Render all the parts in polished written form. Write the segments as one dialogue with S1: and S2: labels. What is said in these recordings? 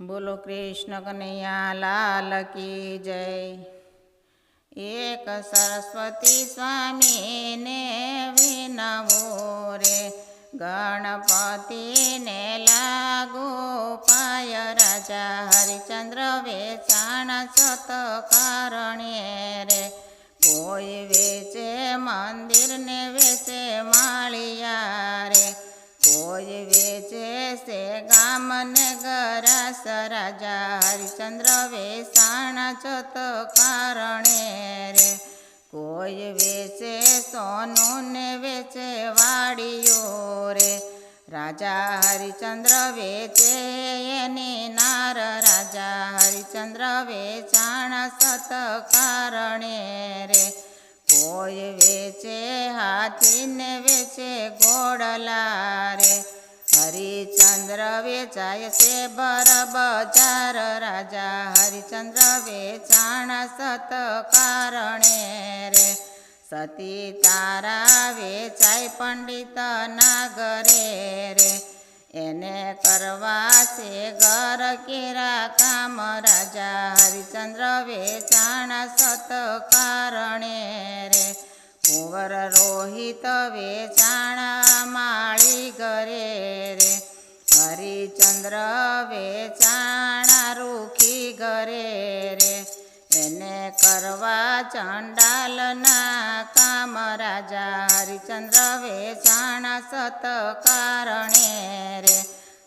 S1: बोलो कृष्ण कन्हैया लाल की जय। एक सरस्वती स्वामी ने विनवो रे, गणपति ने लागो पाय। राजा हरिचंद्र वेचाण सत कारणे रे, कोई वेचे मंदिर ने वेचे माळिया रे, कोई वेचे से गाम ने गरास। राजा हरिचंद्र वेचाण सत कारणे रे, कोई वेचे सोनू ने वेचे वाड़ियो रे, राजा हरिचंद्र वेचे एनी नार। राजा हरिचंद्र वेचाण सत कारणे रे, कोई वेचे हाथी ने वेचे घोड़ला रे, हरिचंद्र वेचाय से बर बजार। राजा हरिचंद्र वेचाण सत कारणे रे, सती तारा वेचाय पंडित नागरे रे, एने करवा से घर केरा काम। राजा हरिचंद्र वेचाण सत कारणे रे, कुंवर रोहित वेचाण माळी घरे रे, हरिचंद्र वेचाण रूखी घरे रे, एने करवा चंडाल ना काम। राजा हरिचंद्र वेचाण सत कारणे रे,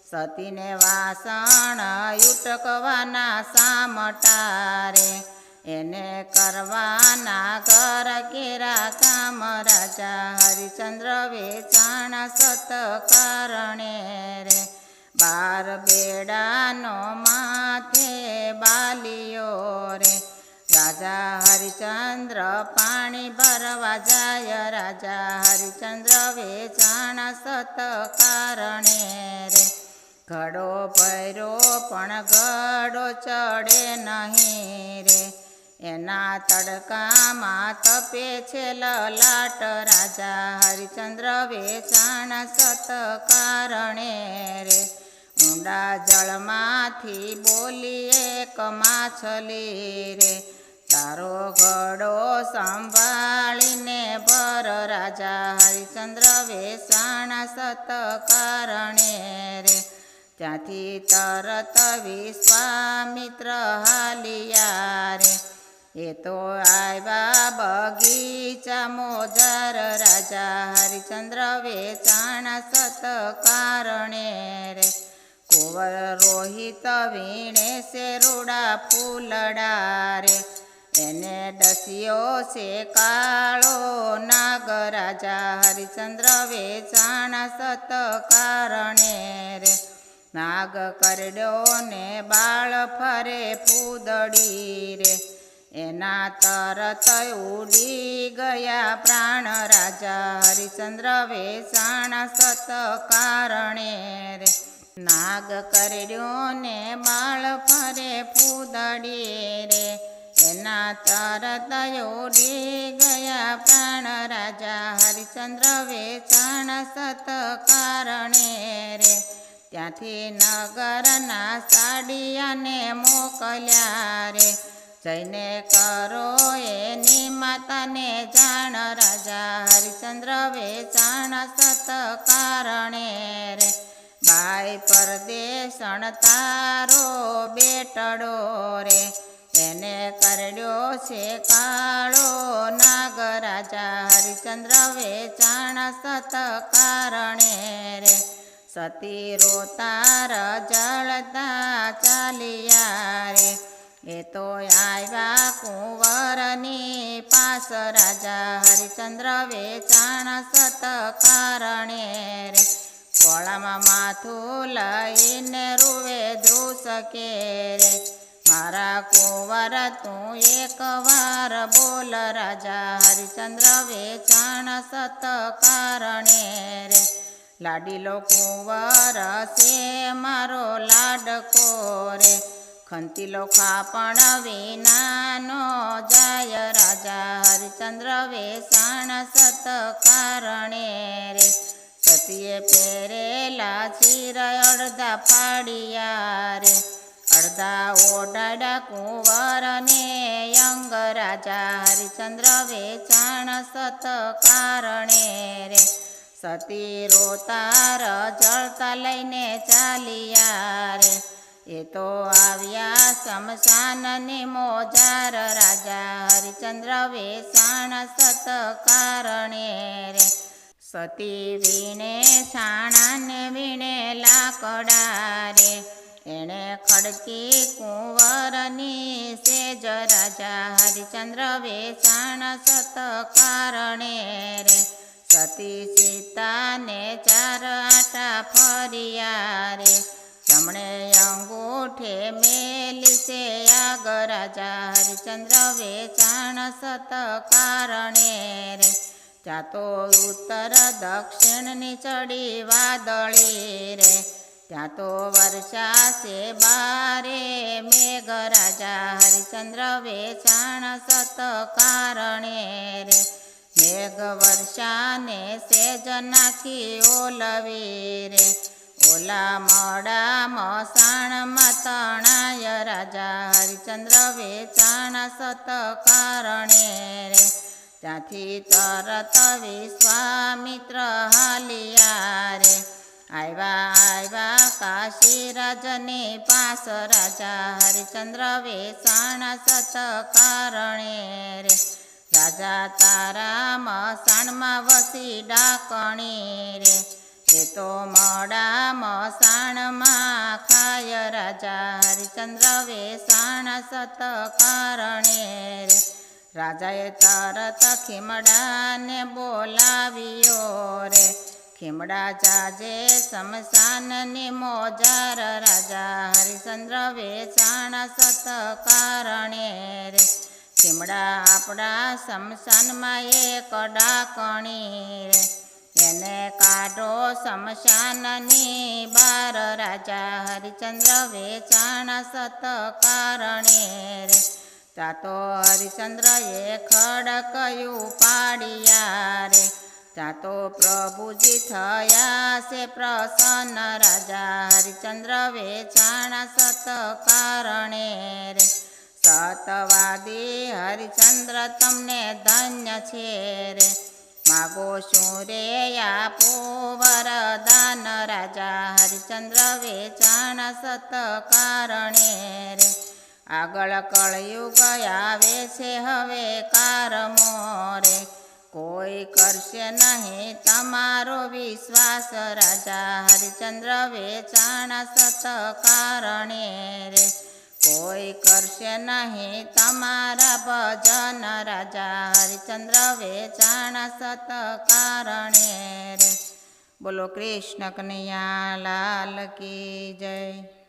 S1: सती ने वासण युटकवाना सामटा रे, एने करवाना घर केरा काम। राजा हरिचंद्र वेचाण सत कारणे रे, बार बेड़ा नो माथे बालियो रे, राजा हरिचंद्र पाणी भरवा जाय। राजा हरिचंद्र वेचाण सत कारणे रे, घड़ो पैरो पण घड़ो चढ़े नहीं रे, एना तड़का मां तपे छे ललाट। राजा हरिचंद्र वेचाण सत कारणे रे, ऊंडा जल माथी बोली एक माछली रे, तारो घड़ो संभाळीने भर। राजा हरिचंद्र वेचाण सत कारणे रे, त्याथी तरत विश्वामित्र हालिया रे, ये तो आव्या बगीचा मोजार। राजा हरिचंद्र वेचाण सत कारणे रे, कुंवर रोहित वीणे से रूड़ा फूलड़ा रे, एने डसियो से काळो नाग। राजा हरिचंद्र वेचाण सत कारणे रे, नाग करड्यो ने बाळ फरे फूदड़ी रे, एना तरत उड़ी गया प्राण। राजा हरिचंद्र वेचाण सत कारणे रे, नाग करड्यो ने बाळ फरे फूदड़ी रे, एना तरत उड़ी गया प्राण। राजा हरिचंद्र वेचाण सत कारणे रे, त्याथी नगरना साडिया ने मोकल्या रे, जईने करो एनी माता ने जाण। राजा हरिचंद्र वेचाण सत कारणे रे, बाई परदेशण तारो बेटड़ो रे, एने करड्यो छे काळो नाग। राजा हरिचंद्र वेचाण सत कारणे रे, सती रोतार जलता चालिया रे, ए तो आव्या कुंवरनी पास। राजा हरिचंद्र वेचाण सत कारणे रे, कोळामां माथुं लईने रुवे द्रुसके रे, मारा कुंवर तू एक वार बोल। राजा हरिचंद्र वेचाण सत कारणे रे, लाडीलो कुंवर से मारो लाडको रे, खंतीलो खापण विनानो जाय। राजा हरिचंद्र वेचाण सत कारणे रे, सतीए पेरेला चीर अर्धा फाड़िया रे, બધા ઓઢાડા કુંવરને અંગ રાજા હરિચંદ્ર વેચાણ સતકારણે રે સતી રોતાર જળતા લઈને ચાલ્યા રે એ તો આવ્યા શમશાનને મોજાર રાજા હરિચંદ્ર વેચાણ સતકારણે રે સતી વીણે છાણાને વીણે લાકડા રે એણે ખડકી કુંવરની સેજ રાજા હરિચંદ્ર વેચાણ સતકારણે રે સતી સીતાને ચાર આટા ફર્યા રે જમણે અંગૂઠે મેલી છે આગ રાજા હરિચંદ્ર વેચાણ સતકારણે રે ત્યાં તો ઉત્તર દક્ષિણની ચડી વાદળી રે ત્યાં તો વર્ષાશે બારે મેઘ રાજા હરિચંદ્ર વેચાણ સતકારણે રે મેઘ વર્ષાને સેજ નાખી ઓલવી રે ઓલા મોડા મસાણમાં તણાય રાજા હરિચંદ્ર વેચાણ સતકારણે રે ત્યાંથી તરત વિશ્વામિત્ર હાલ્યા રે આવ્યા કાશીરાજની પાસ રાજા હરિચંદ્ર વેચાણ સતકારણે રે રાજા તારા મસાણમાં વસી ડાકણી રે એ તો મોડા મસાણમાં ખાય રાજા હરિચંદ્ર વેચાણ સતકારણે રે રાજાએ તરત ખીમડાને બોલાવ્યો રે ખીમડા જાજે શમશાનની મોજાર રાજા હરિચંદ્ર વેચાણ સતકારણે રે ખીમડા આપણા શમશાનમાં એક ડાકણી રે એને કાઢો શમશાનની બાર રાજા હરિચંદ્ર વેચાણ સતકારણે રે ત્યાં તો હરિચંદ્રએ ખડકયું પાડ્યા રે ત્યાં તો પ્રભુજી થયા છે પ્રસન્ન રાજા હરિચંદ્ર વેચાણ સતકારણે રે સતવાદી હરિચંદ્ર તમને ધન્ય છે રે માગો શું રે આપો વરદાન રાજા હરિચંદ્ર વેચાણ સતકારણે રે આગળ કળયુગ આવે છે હવે કારમો રે કોઈ કરશે નહીં તમારો વિશ્વાસ રાજા હરિચંદ્ર વેચાણ સતકારણે રે કોઈ કરશે નહીં તમારા ભજન રાજા હરિચંદ્ર વેચાણ સતકારણે રે બોલો કૃષ્ણ કનૈયા લાલ કી જય।